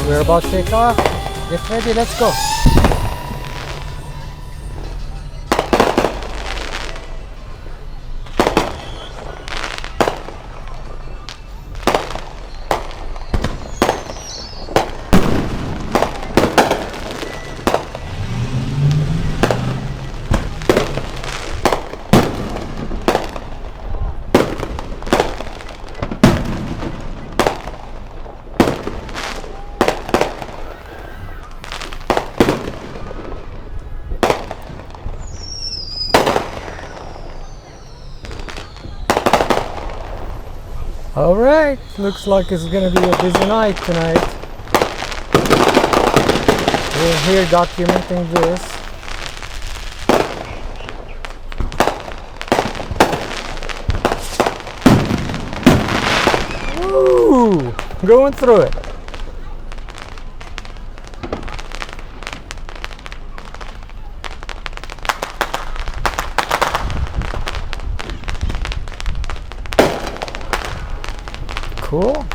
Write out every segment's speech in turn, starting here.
We're about to take off. Get ready, let's go. Alright, looks like it's gonna be a busy night tonight. We're here documenting this. Woo! Going through it. Cool.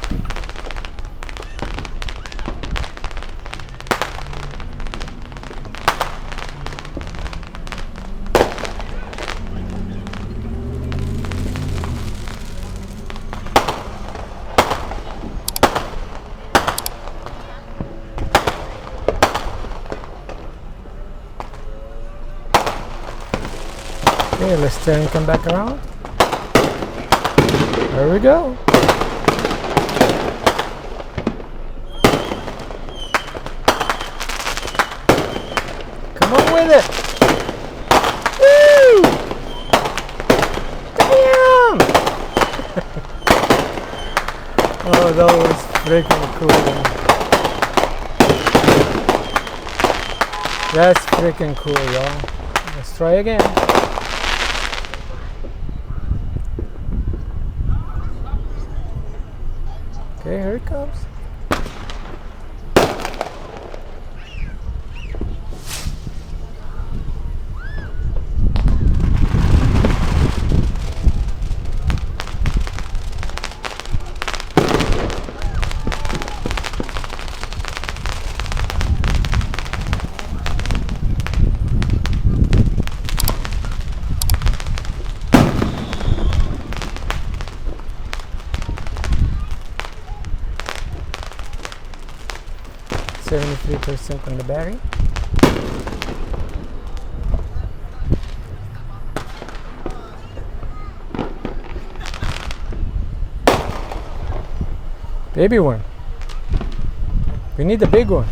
Okay, let's turn and come back around. There we go. With it. Woo! Damn! Oh, that was freaking cool. That's freaking cool, y'all. Let's try again. Okay, here it comes. %, on the battery. Baby one. We need the big one.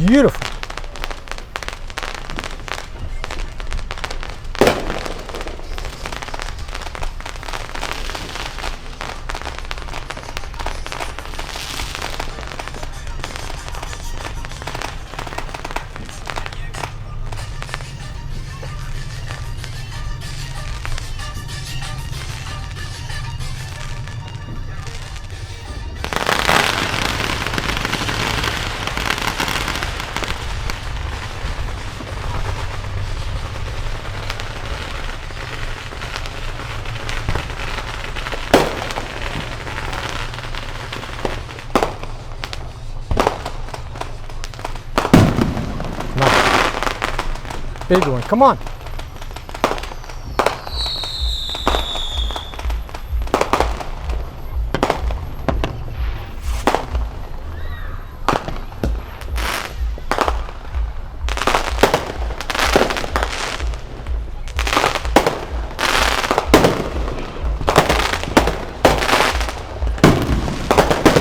Beautiful. Big one, come on.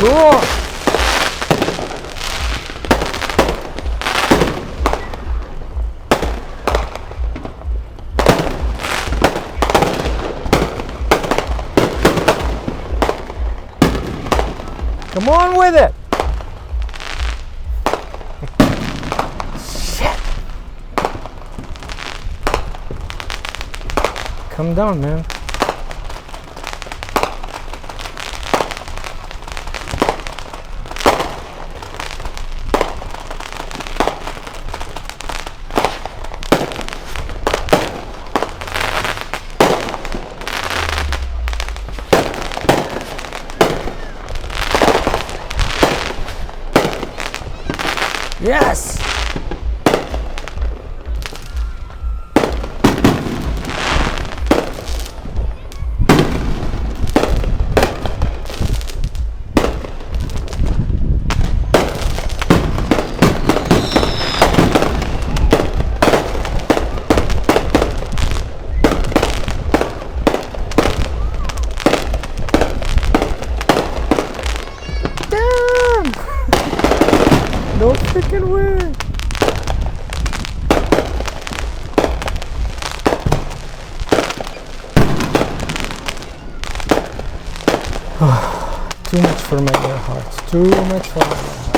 Cool. Come on with it. Shit. Come down, man. Yes! Damn! No freaking way! Too much for my dear heart. Too much for my dear heart.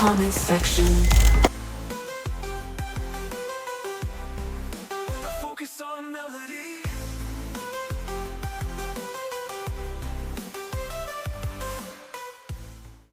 comment section.